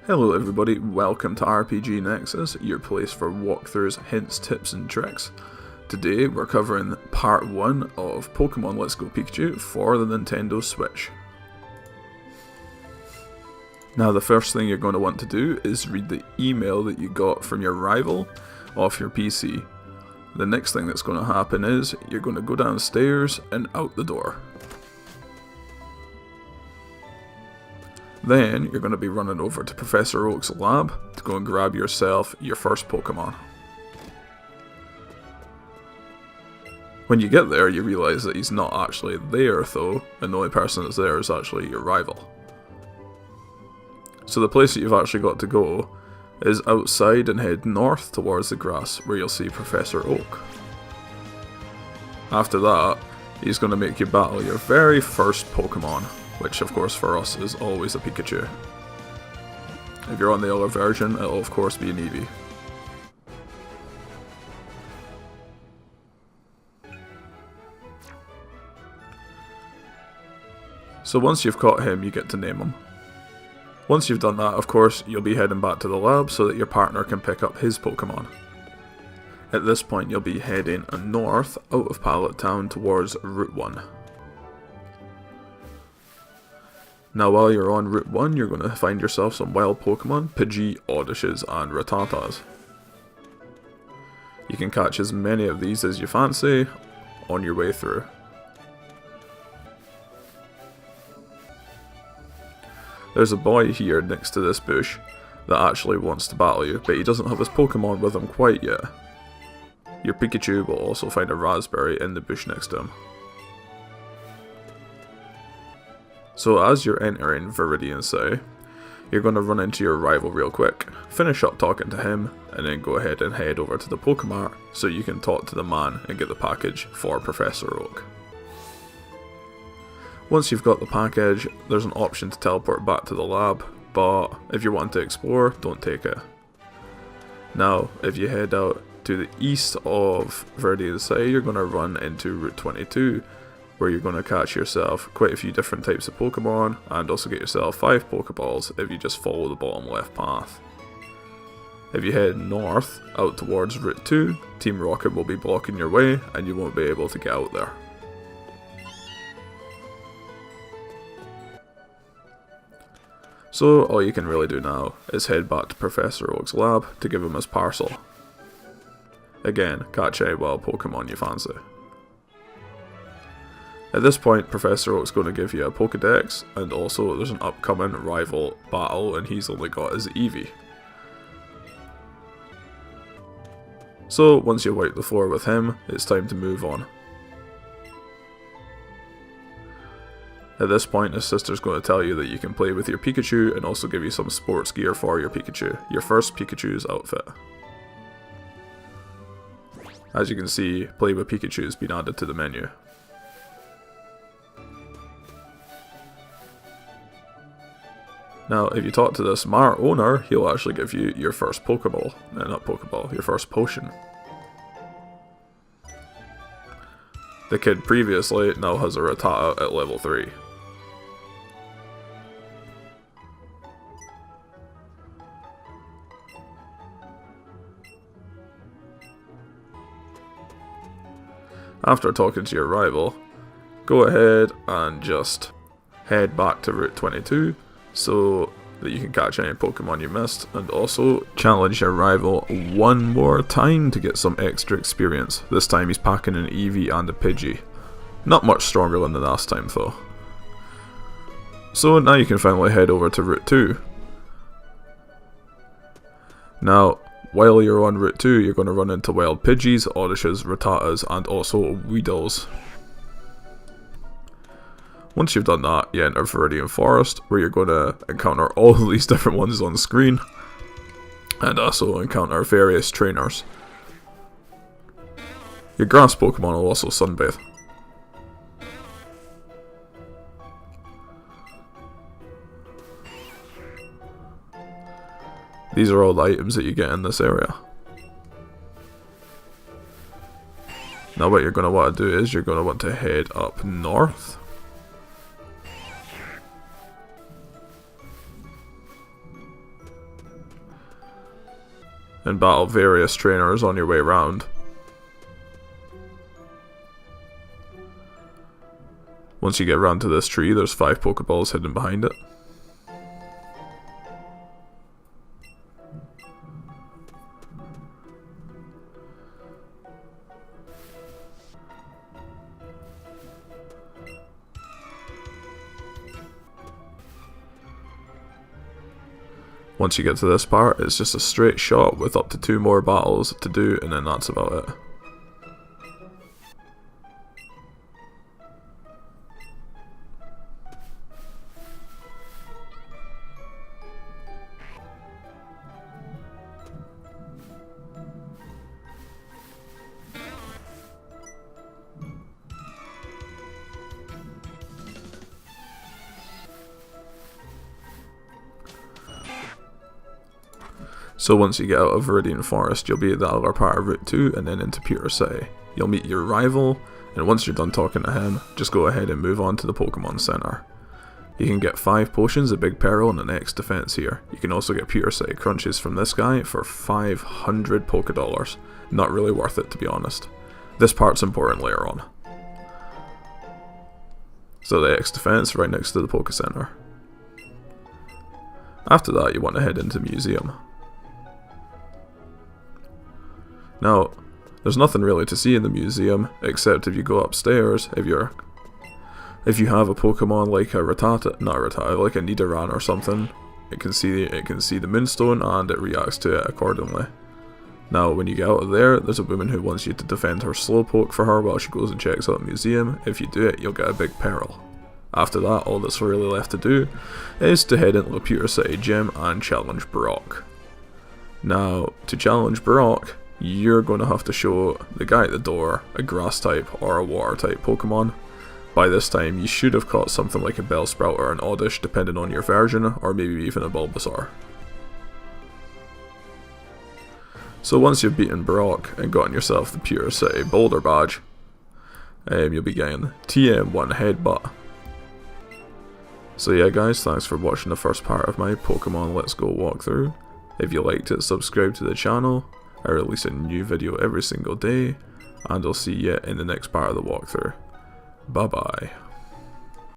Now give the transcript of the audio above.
Hello everybody, welcome to RPG Nexus, your place for walkthroughs, hints, tips and tricks. Today we're covering part 1 of Pokemon Let's Go Pikachu for the Nintendo Switch. Now the first thing you're going to want to do is read the email that you got from your rival off your PC. The next thing that's going to happen is you're going to go downstairs and out the door. Then you're going to be running over to Professor Oak's lab to go and grab yourself your first Pokemon. When you get there, you realise that he's not actually there though, and the only person that's there is actually your rival. So the place that you've actually got to go is outside and head north towards the grass where you'll see Professor Oak. After that, he's going to make you battle your very first Pokemon, which of course for us is always a Pikachu. If you're on the other version, it'll of course be an Eevee. So once you've caught him, you get to name him. Once you've done that, of course, you'll be heading back to the lab so that your partner can pick up his Pokemon. At this point, you'll be heading north out of Pallet Town towards Route 1. Now while you're on Route 1, you're going to find yourself some wild Pokemon, Pidgey, Oddishes and Rattatas. You can catch as many of these as you fancy on your way through. There's a boy here next to this bush that actually wants to battle you, but he doesn't have his Pokemon with him quite yet. Your Pikachu will also find a raspberry in the bush next to him. So as you're entering Viridian City, you're going to run into your rival real quick, finish up talking to him, and then go ahead and head over to the Pokemart so you can talk to the man and get the package for Professor Oak. Once you've got the package, there's an option to teleport back to the lab, but if you're wanting to explore, don't take it. Now, if you head out to the east of Viridian City, you're going to run into Route 22, where you're going to catch yourself quite a few different types of Pokemon, and also get yourself 5 Pokeballs if you just follow the bottom left path. If you head north, out towards Route 2, Team Rocket will be blocking your way, and you won't be able to get out there. So all you can really do now is head back to Professor Oak's lab to give him his parcel. Again, catch any wild Pokemon you fancy. At this point, Professor Oak's going to give you a Pokedex, and also there's an upcoming rival battle and he's only got his Eevee. So once you wipe the floor with him, it's time to move on. At this point, his sister's going to tell you that you can play with your Pikachu and also give you some sports gear for your Pikachu, your first Pikachu's outfit. As you can see, Play with Pikachu has been added to the menu. Now, if you talk to this Mart owner, he'll actually give you your first Pokeball. No, not Pokeball, your first potion. The kid previously now has a Rattata at level 3. After talking to your rival, go ahead and just head back to Route 22 so that you can catch any Pokemon you missed, and also challenge your rival one more time to get some extra experience. This time he's packing an Eevee and a Pidgey. Not much stronger than the last time though. So now you can finally head over to Route 2. Now, while you're on Route 2, you're going to run into wild Pidgeys, Oddishes, Rattatas, and also Weedles. Once you've done that, you enter Viridian Forest, where you're going to encounter all of these different ones on the screen, and also encounter various trainers. Your grass Pokemon will also sunbathe. These are all the items that you get in this area. Now what you're going to want to do is you're going to want to head up north. and battle various trainers on your way around. Once you get around to this tree, there's 5 Pokeballs hidden behind it. Once you get to this part, it's just a straight shot with up to 2 more battles to do, and then that's about it. So once you get out of Viridian Forest, you'll be at the other part of Route 2 and then into Pewter City. You'll meet your rival, and once you're done talking to him, just go ahead and move on to the Pokemon Center. You can get 5 potions of Big Peril and an X defense here. You can also get Pewter City Crunches from this guy for 500 Pokedollars. Not really worth it, to be honest. This part's important later on. So the X defense right next to the Poke Center. After that, you want to head into the museum. Now, there's nothing really to see in the museum, except if you go upstairs, if you have a Pokemon like a like a Nidoran or something, it can see the Moonstone and it reacts to it accordingly. Now, when you get out of there, there's a woman who wants you to defend her Slowpoke for her while she goes and checks out the museum. If you do it, you'll get a Big Peril. After that, all that's really left to do is to head into the Pewter City Gym and challenge Brock. Now, to challenge Brock, you're going to have to show the guy at the door a Grass type or a Water type Pokemon. By this time, you should have caught something like a Bellsprout or an Oddish, depending on your version, or maybe even a Bulbasaur. So once you've beaten Brock and gotten yourself the Pewter City Boulder Badge, you'll be getting Tm1 Headbutt. So yeah guys, thanks for watching the first part of my Pokemon Let's Go walkthrough. If you liked it, subscribe to the channel. I release a new video every single day, and I'll see you in the next part of the walkthrough. Bye bye.